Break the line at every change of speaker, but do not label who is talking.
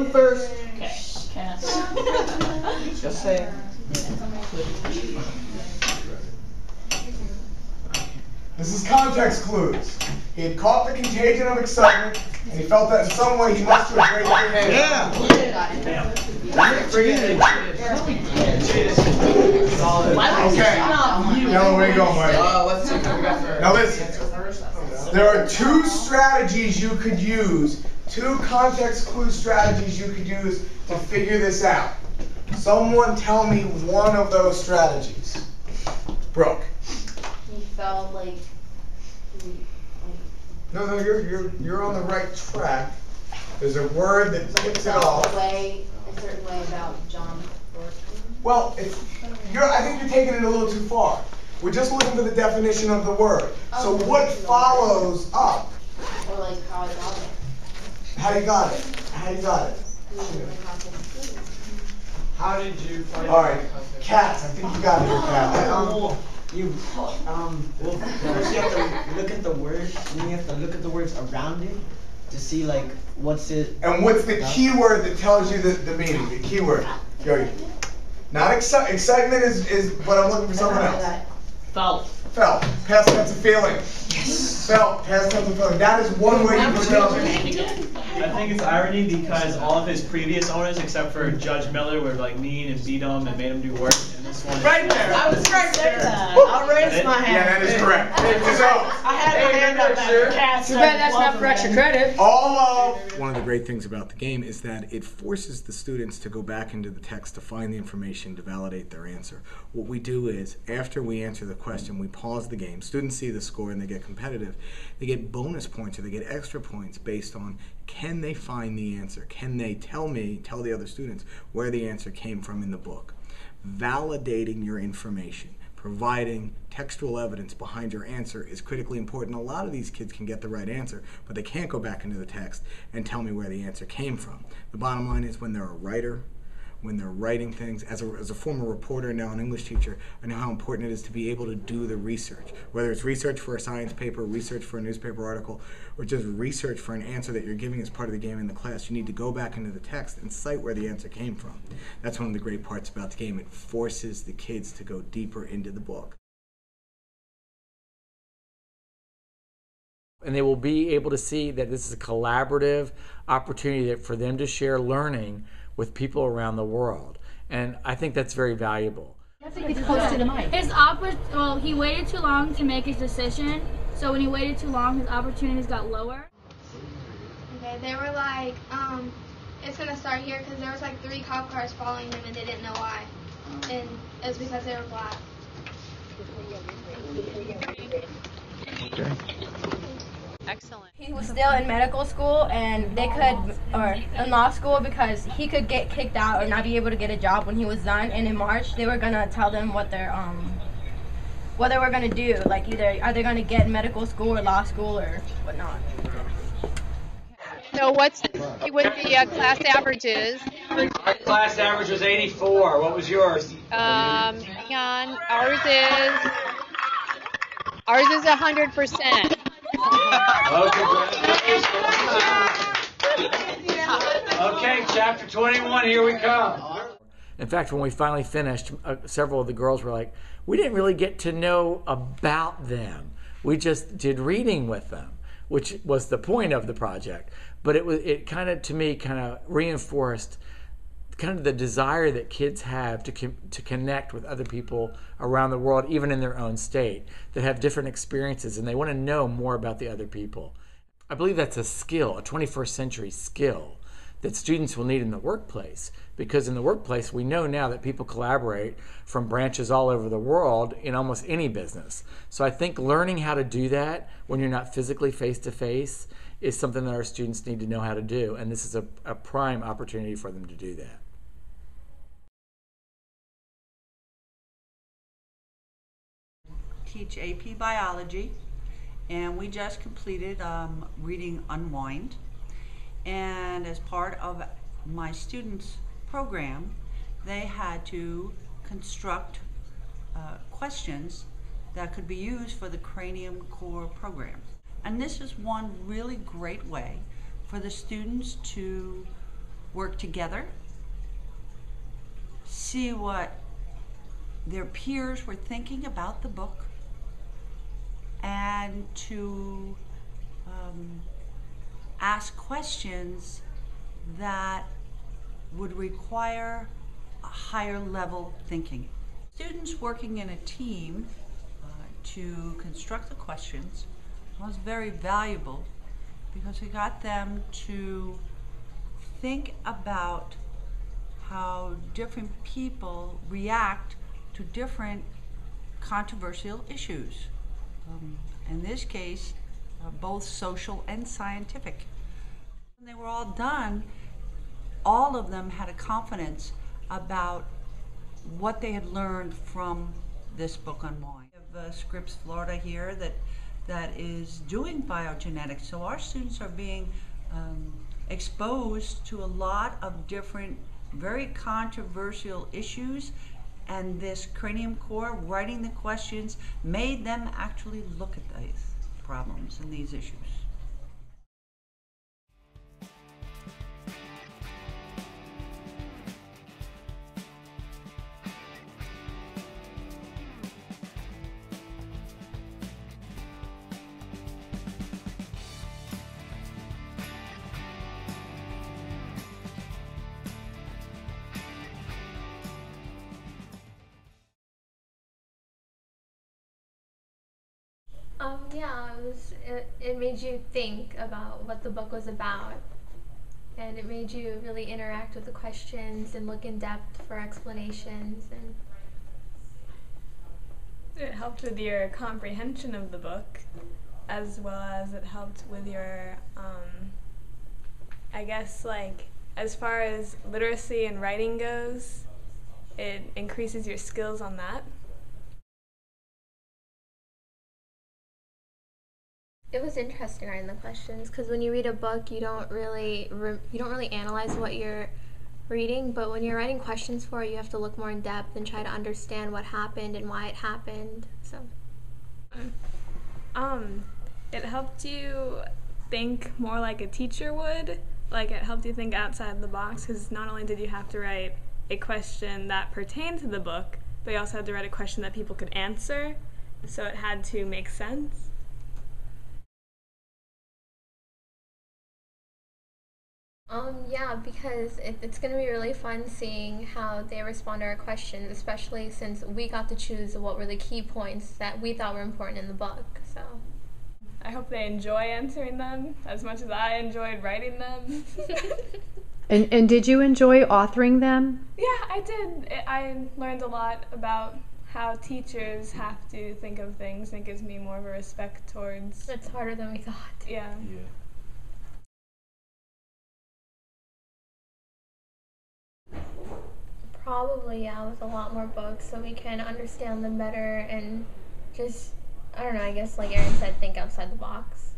one first.
Okay.
Just say it.
This is context clues. He had caught the contagion of excitement, and he felt that in some way he must have great things.
Yeah.
Okay. Now where you going, Mike?
Let's see what we got first.
Now listen. There are two strategies you could use. Two context clue strategies you could use to figure this out. Someone tell me one of those strategies. Brooke.
He felt like
No, you're on the right track. There's a word that kicks it off.
a certain way about John Thornton.
Well, I think you're taking it a little too far. We're just looking for the definition of the word. So what follows up?
Or like how I got it.
How you got it? How you got it?
How did you find
All right, Cats. I think you got it, Cats.
First you have to look at the word, then you have to look at the words around it to see like what's it.
And what's the key word that tells you the meaning? The key word. Go. Not excitement is, but I'm looking for someone else.
Felt.
Felt. Past tense of feeling. Yes. Felt. Past tense of feeling. That is one way you can tell me.
I think it's irony because all of his previous owners, except for Judge Miller, were like mean and beat him and made him do work. And this one,
Right there. I was right there.
I'll raise my hand.
Yeah, that is correct. So,
I had my hand up there.
Too bad that's not for extra credit.
one of the great things about the game is that it forces the students to go back into the text to find the information to validate their answer. What we do is, after we answer the question, we pause the game. Students see the score and they get competitive. They get bonus points or they get extra points based on can they find the answer? Can they tell the other students where the answer came from in the book? Validating your information, providing textual evidence behind your answer is critically important. A lot of these kids can get the right answer, but they can't go back into the text and tell me where the answer came from. The bottom line is when they're a writer, when they're writing things, as a former reporter and now an English teacher, I know how important it is to be able to do the research. Whether it's research for a science paper, research for a newspaper article, or just research for an answer that you're giving as part of the game in the class, you need to go back into the text and cite where the answer came from. That's one of the great parts about the game. It forces the kids to go deeper into the book.
And they will be able to see that this is a collaborative opportunity for them to share learning with people around the world. And I think that's very valuable.
He waited too long to make his decision, so when he waited too long, his opportunities got lower.
Okay, they were like, it's gonna start here because there was like 3 cop cars following him and they didn't know why. And it was because they were black.
Okay.
Excellent.
He was still in medical school and or in law school because he could get kicked out or not be able to get a job when he was done. And in March, they were gonna tell them what they were gonna do. Like are they gonna get medical school or law school or whatnot.
So what's with the class averages?
Our class average was 84. What was yours?
Hang on. Ours is 100%.
Okay, chapter 21, here we come.
In fact, when we finally finished, several of the girls were like, we didn't really get to know about them. We just did reading with them, which was the point of the project. But it kind of reinforced kind of the desire that kids have to connect with other people around the world, even in their own state, that have different experiences, and they want to know more about the other people. I believe that's a skill, a 21st century skill, that students will need in the workplace, because in the workplace we know now that people collaborate from branches all over the world in almost any business. So I think learning how to do that when you're not physically face-to-face is something that our students need to know how to do, and this is a prime opportunity for them to do that.
Teach AP Biology, and we just completed reading Unwind, and as part of my students' program they had to construct questions that could be used for the Cranium Core program. And this is one really great way for the students to work together, see what their peers were thinking about the book, and to ask questions that would require a higher level thinking. Students working in a team to construct the questions was very valuable because it got them to think about how different people react to different controversial issues. In this case, both social and scientific. When they were all done, all of them had a confidence about what they had learned from this book on wine. We have Scripps, Florida here that is doing biogenetics, so our students are being exposed to a lot of different very controversial issues, and this Cranium Core, writing the questions, made them actually look at these problems and these issues.
Yeah, it made you think about what the book was about, and it made you really interact with the questions and look in depth for explanations. And
it helped with your comprehension of the book, as well as it helped with your, I guess, like, as far as literacy and writing goes, it increases your skills on that.
It was interesting writing the questions, because when you read a book, you don't really analyze what you're reading, but when you're writing questions for it, you have to look more in depth and try to understand what happened and why it happened. So,
it helped you think more like a teacher would. Like, it helped you think outside the box, because not only did you have to write a question that pertained to the book, but you also had to write a question that people could answer, so it had to make sense.
Yeah, because it's going to be really fun seeing how they respond to our questions, especially since we got to choose what were the key points that we thought were important in the book. So
I hope they enjoy answering them as much as I enjoyed writing them.
And did you enjoy authoring them?
Yeah, I did. I learned a lot about how teachers have to think of things, and it gives me more of a respect towards...
It's harder than we thought.
Yeah.
Probably, yeah, with a lot more books, so we can understand them better and just, I don't know, I guess like Erin said, think outside the box.